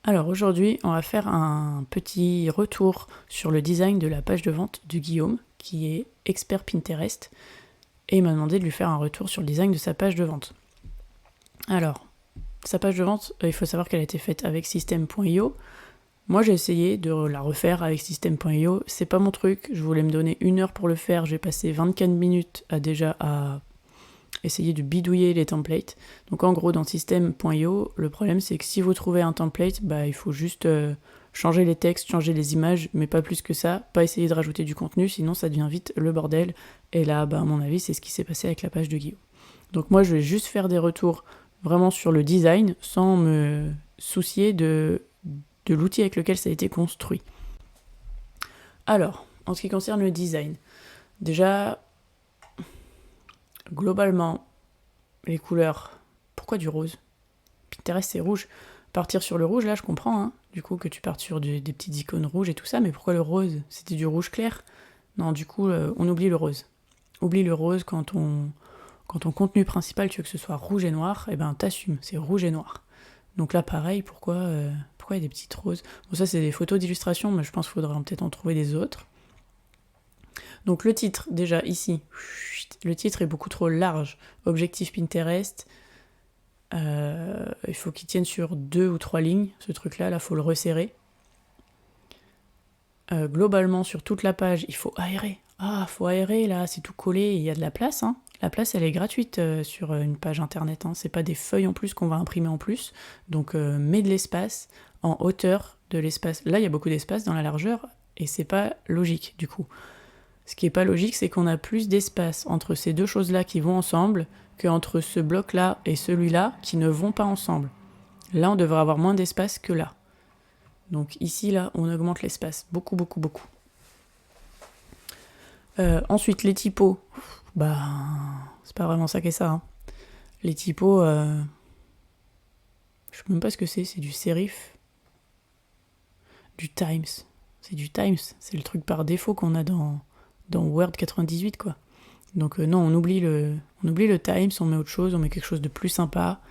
Alors aujourd'hui, on va faire un petit retour sur le design de la page de vente de Guillaume, qui est expert Pinterest, et il m'a demandé de lui faire un retour sur le design de sa page de vente. Alors, sa page de vente, il faut savoir qu'elle a été faite avec System.io. Moi, j'ai essayé de la refaire avec System.io. C'est pas mon truc. Je voulais me donner 1 heure pour le faire. J'ai passé 24 minutes à essayer de bidouiller les templates. Donc en gros, dans System.io, le problème c'est que si vous trouvez un template, il faut juste changer les textes, changer les images, mais pas plus que ça. Pas essayer de rajouter du contenu, sinon ça devient vite le bordel. Et là, à mon avis, c'est ce qui s'est passé avec la page de Guillaume. Donc moi, je vais juste faire des retours vraiment sur le design, sans me soucier de l'outil avec lequel ça a été construit. Alors, en ce qui concerne le design, déjà, globalement, les couleurs, pourquoi du rose? Pinterest c'est rouge. Partir sur le rouge, là je comprends, hein, du coup que tu partes sur des petites icônes rouges et tout ça, mais pourquoi le rose? C'était du rouge clair? Non, du coup, on oublie le rose. Oublie le rose quand ton contenu principal, tu veux que ce soit rouge et noir, et t'assumes, c'est rouge et noir. Donc là pareil, pourquoi il y a des petites roses? Bon, ça c'est des photos d'illustration, mais je pense qu'il faudrait peut-être en trouver des autres. Donc le titre, déjà ici, le titre est beaucoup trop large. Objectif Pinterest, il faut qu'il tienne sur 2 ou 3 lignes, ce truc-là, là, faut le resserrer. Globalement, sur toute la page, il faut aérer. Faut aérer, là, c'est tout collé, il y a de la place, hein. La place, elle est gratuite sur une page internet, hein. C'est pas des feuilles en plus qu'on va imprimer en plus. Donc, mets de l'espace en hauteur de l'espace. Là, il y a beaucoup d'espace dans la largeur, et c'est pas logique, du coup. Ce qui est pas logique, c'est qu'on a plus d'espace entre ces deux choses-là qui vont ensemble qu'entre ce bloc-là et celui-là qui ne vont pas ensemble. Là, on devrait avoir moins d'espace que là. Donc ici, là, on augmente l'espace. Beaucoup, beaucoup, beaucoup. Ensuite, les typos. C'est pas vraiment ça qu'est ça. Hein. Les typos, je sais même pas ce que c'est. C'est du serif. Du Times. C'est du Times. C'est le truc par défaut qu'on a dans Word 98, quoi. Donc non, on oublie le Times, on met autre chose, on met quelque chose de plus sympa.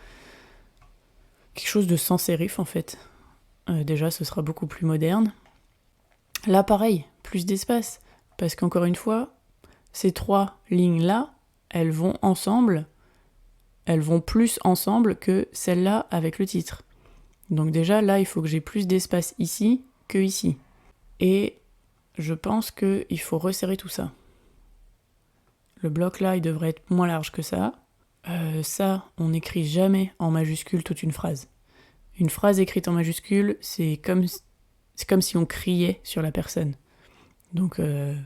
Quelque chose de sans sérif, en fait. Déjà, ce sera beaucoup plus moderne. Là, pareil, plus d'espace. Parce qu'encore une fois, ces 3 lignes-là, elles vont ensemble. Elles vont plus ensemble que celle-là avec le titre. Donc déjà, là, il faut que j'ai plus d'espace ici que ici. Et je pense qu'il faut resserrer tout ça. Le bloc là, il devrait être moins large que ça. Ça, on n'écrit jamais en majuscule toute une phrase. Une phrase écrite en majuscule, c'est comme si on criait sur la personne. Donc,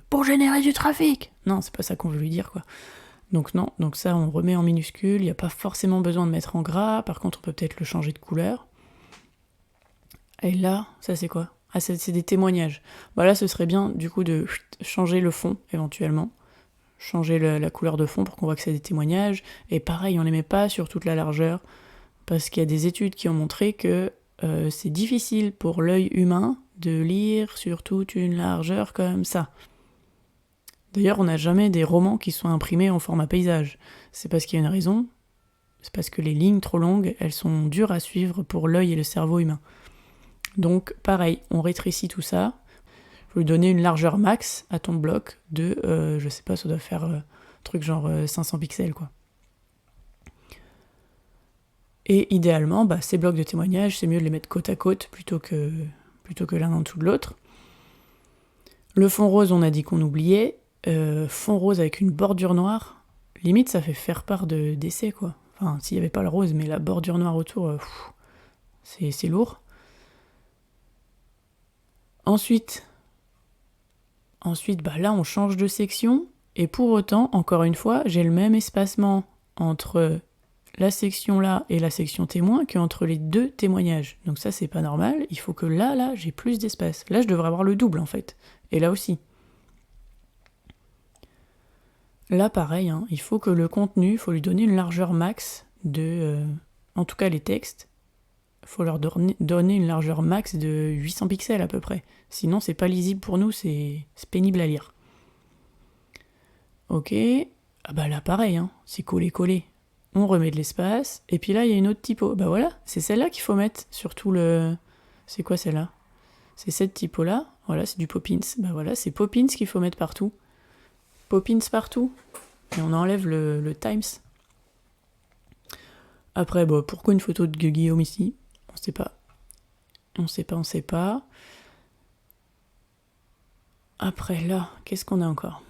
pour générer du trafic. Non, c'est pas ça qu'on veut lui dire, quoi. Donc non, donc ça, on remet en minuscule. Il n'y a pas forcément besoin de mettre en gras. Par contre, on peut peut-être le changer de couleur. Et là, ça c'est quoi? C'est des témoignages. Là, ce serait bien, du coup, de changer le fond, éventuellement. Changer la couleur de fond pour qu'on voit que c'est des témoignages. Et pareil, on les met pas sur toute la largeur, parce qu'il y a des études qui ont montré que c'est difficile pour l'œil humain de lire sur toute une largeur comme ça. D'ailleurs, on n'a jamais des romans qui sont imprimés en format paysage. C'est parce qu'il y a une raison. C'est parce que les lignes trop longues, elles sont dures à suivre pour l'œil et le cerveau humain. Donc, pareil, on rétrécit tout ça. Il faut lui donner une largeur max à ton bloc de, je sais pas, ça doit faire truc genre 500 pixels, quoi. Et idéalement, ces blocs de témoignage, c'est mieux de les mettre côte à côte plutôt que l'un en dessous de l'autre. Le fond rose, on a dit qu'on oubliait. Fond rose avec une bordure noire, limite ça fait faire part d'essai, quoi. Enfin, s'il n'y avait pas le rose, mais la bordure noire autour, c'est lourd. Ensuite, là, on change de section, et pour autant, encore une fois, j'ai le même espacement entre la section là et la section témoin qu'entre les 2 témoignages. Donc ça, c'est pas normal. Il faut que là, j'ai plus d'espace. Là, je devrais avoir le double, en fait. Et là aussi. Là, pareil, hein, il faut que le contenu, il faut lui donner une largeur max de... en tout cas, les textes, il faut leur donner une largeur max de 800 pixels à peu près. Sinon, c'est pas lisible pour nous, c'est pénible à lire. Ok, là, pareil, hein, c'est collé. On remet de l'espace, et puis là, il y a une autre typo. Voilà, c'est celle-là qu'il faut mettre sur tout le C'est quoi celle-là? C'est cette typo-là. Voilà, c'est du Poppins. Bah voilà, c'est Poppins qu'il faut mettre partout. Poppins partout. Et on enlève le Times. Après, bon, pourquoi une photo de Guillaume ici? On sait pas. On sait pas. Après, là, qu'est-ce qu'on a encore?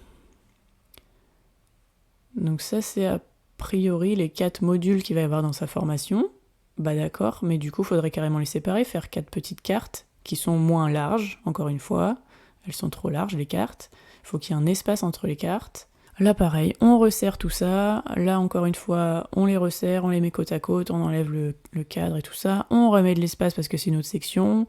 Donc ça, c'est a priori les 4 modules qu'il va y avoir dans sa formation. Bah d'accord, mais du coup, il faudrait carrément les séparer, faire 4 petites cartes qui sont moins larges, encore une fois. Elles sont trop larges, les cartes. Il faut qu'il y ait un espace entre les cartes. Là, pareil, on resserre tout ça. Là, encore une fois, on les resserre, on les met côte à côte, on enlève le cadre et tout ça. On remet de l'espace parce que c'est une autre section.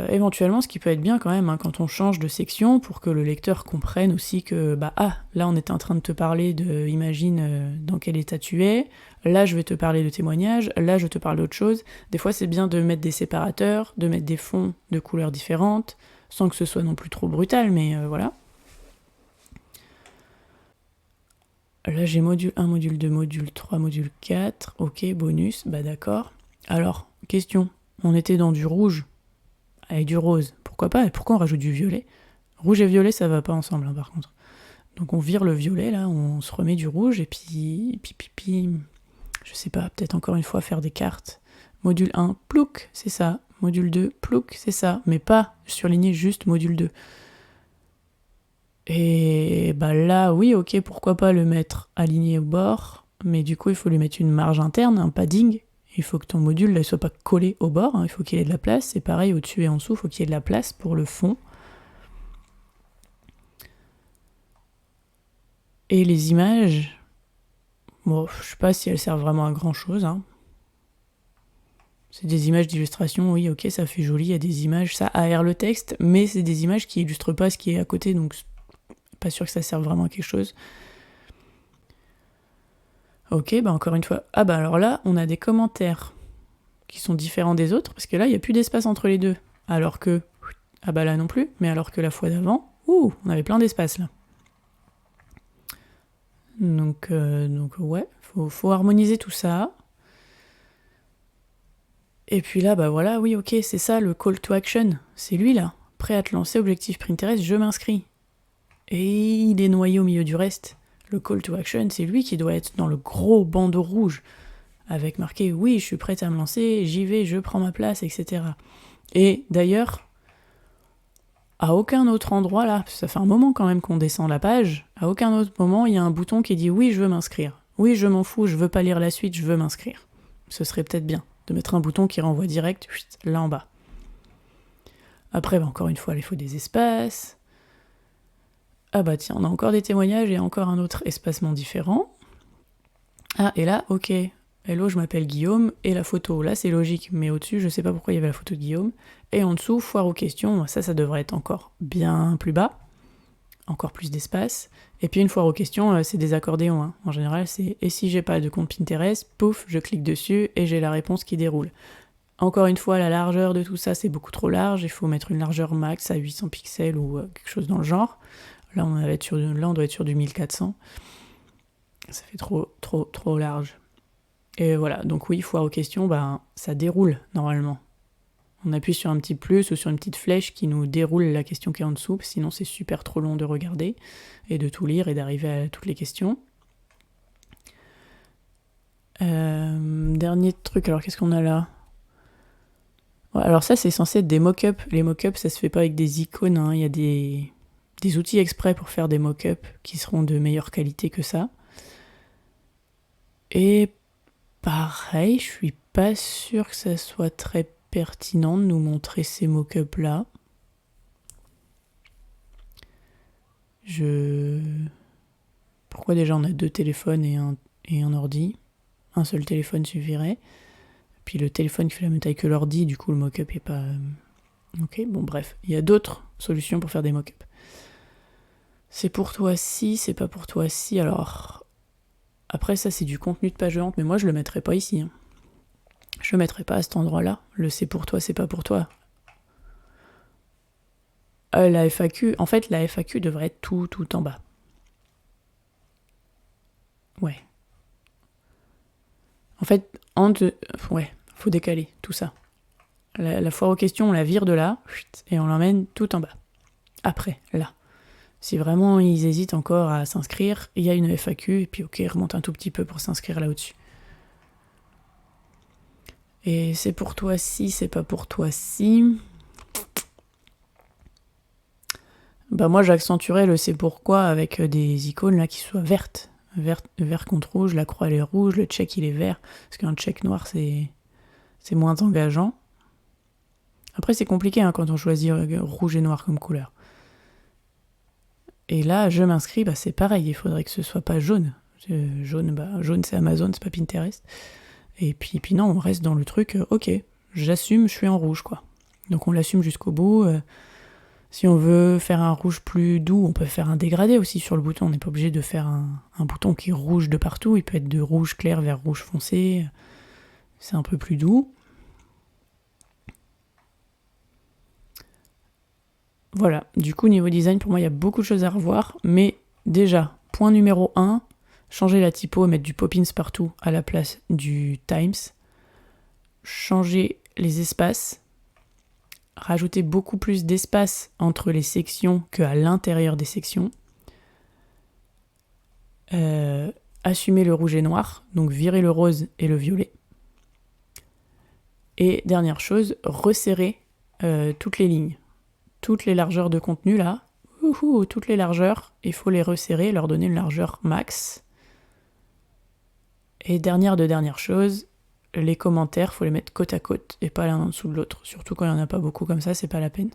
Éventuellement, ce qui peut être bien quand même, hein, quand on change de section, pour que le lecteur comprenne aussi que, là on était en train de te parler de, imagine dans quel état tu es, là je vais te parler de témoignage, là je te parle d'autre chose. Des fois c'est bien de mettre des séparateurs, de mettre des fonds de couleurs différentes, sans que ce soit non plus trop brutal, mais voilà. Là j'ai module 1, module 2, module 3, module 4, ok, bonus, bah d'accord. Alors, question, on était dans du rouge, avec du rose, pourquoi pas? Et pourquoi on rajoute du violet? Rouge et violet, ça va pas ensemble, hein, par contre. Donc on vire le violet, là, on se remet du rouge, et puis, je sais pas, peut-être encore une fois faire des cartes. Module 1, plouc, c'est ça. Module 2, plouc, c'est ça. Mais pas surligner juste module 2. Et bah là, oui, ok, pourquoi pas le mettre aligné au bord, mais du coup, il faut lui mettre une marge interne, un padding. Il faut que ton module ne soit pas collé au bord, hein, il faut qu'il ait de la place. C'est pareil au-dessus et en dessous, il faut qu'il y ait de la place pour le fond. Et les images, bon, je sais pas si elles servent vraiment à grand chose. Hein. C'est des images d'illustration, oui, ok, ça fait joli, il y a des images, ça aère le texte, mais c'est des images qui illustrent pas ce qui est à côté, donc pas sûr que ça serve vraiment à quelque chose. Ok, bah encore une fois. Ah bah alors là, on a des commentaires qui sont différents des autres, parce que là, il n'y a plus d'espace entre les deux. Alors que... Ah bah là non plus, mais alors que la fois d'avant, on avait plein d'espace là. Donc ouais, faut harmoniser tout ça. Et puis là, bah voilà, oui, ok, c'est ça le call to action. C'est lui là. Prêt à te lancer, objectif Pinterest, je m'inscris. Et il est noyé au milieu du reste. Le call to action, c'est lui qui doit être dans le gros bandeau rouge, avec marqué oui, je suis prête à me lancer, j'y vais, je prends ma place, etc. Et d'ailleurs, à aucun autre endroit là, ça fait un moment quand même qu'on descend la page, à aucun autre moment il y a un bouton qui dit oui, je veux m'inscrire. Oui, je m'en fous, je veux pas lire la suite, je veux m'inscrire. Ce serait peut-être bien de mettre un bouton qui renvoie direct là en bas. Après, bah, encore une fois, il faut des espaces. Ah bah tiens, on a encore des témoignages et encore un autre espacement différent. Ah, et là, ok. Hello, je m'appelle Guillaume, et la photo, là c'est logique, mais au-dessus, je sais pas pourquoi il y avait la photo de Guillaume. Et en dessous, foire aux questions, ça devrait être encore bien plus bas. Encore plus d'espace. Et puis une foire aux questions, c'est des accordéons. Hein. En général, c'est « et si j'ai pas de compte Pinterest, pouf, je clique dessus et j'ai la réponse qui déroule ». Encore une fois, la largeur de tout ça, c'est beaucoup trop large. Il faut mettre une largeur max à 800 pixels ou quelque chose dans le genre. Là, on doit être sur du 1400. Ça fait trop large. Et voilà, donc oui, foire aux questions, ça déroule normalement. On appuie sur un petit plus ou sur une petite flèche qui nous déroule la question qui est en dessous, sinon c'est super trop long de regarder et de tout lire et d'arriver à toutes les questions. Dernier truc, alors qu'est-ce qu'on a là? Ouais, alors ça c'est censé être des mock-ups. Les mock-ups ça se fait pas avec des icônes, hein. Il y a des outils exprès pour faire des mock-ups qui seront de meilleure qualité que ça. Et pareil, je suis pas sûre que ça soit très pertinent de nous montrer ces mock-ups là. Pourquoi déjà on a 2 téléphones et un ordi? Un seul téléphone suffirait. Puis le téléphone qui fait la même taille que l'ordi, du coup le mock-up est pas... Ok, bon bref, il y a d'autres solutions pour faire des mock-ups. C'est pour toi si, c'est pas pour toi si, alors... Après ça c'est du contenu de page lente, mais moi je le mettrais pas ici. Hein. Je le mettrais pas à cet endroit-là. Le c'est pour toi, c'est pas pour toi. La FAQ, en fait la FAQ devrait être tout en bas. Ouais. En fait, faut décaler tout ça. La foire aux questions, on la vire de là, et on l'emmène tout en bas. Après, là. Si vraiment ils hésitent encore à s'inscrire, il y a une FAQ, et puis ok, ils remontent un tout petit peu pour s'inscrire là au-dessus. Et c'est pour toi si, c'est pas pour toi si. Bah moi j'accentuerais le c'est pourquoi avec des icônes là qui soient vertes. Vert contre rouge, la croix elle est rouge, le check il est vert. Parce qu'un check noir c'est moins engageant. Après c'est compliqué hein, quand on choisit rouge et noir comme couleur. Et là je m'inscris, bah c'est pareil, il faudrait que ce soit pas jaune. Jaune c'est Amazon, c'est pas Pinterest. Et puis non, on reste dans le truc, ok, j'assume, je suis en rouge quoi. Donc on l'assume jusqu'au bout. Si on veut faire un rouge plus doux, on peut faire un dégradé aussi sur le bouton. On n'est pas obligé de faire un bouton qui est rouge de partout. Il peut être de rouge clair vers rouge foncé. C'est un peu plus doux. Voilà, du coup niveau design, pour moi il y a beaucoup de choses à revoir. Mais déjà, point numéro 1, changer la typo, mettre du Poppins partout à la place du Times. Changer les espaces. Rajouter beaucoup plus d'espace entre les sections qu'à l'intérieur des sections. Assumer le rouge et noir, donc virer le rose et le violet. Et dernière chose, resserrer toutes les lignes. Toutes les largeurs de contenu là, toutes les largeurs, il faut les resserrer, leur donner une largeur max. Et dernière chose, les commentaires, faut les mettre côte à côte et pas l'un en dessous de l'autre. Surtout quand il n'y en a pas beaucoup comme ça, c'est pas la peine.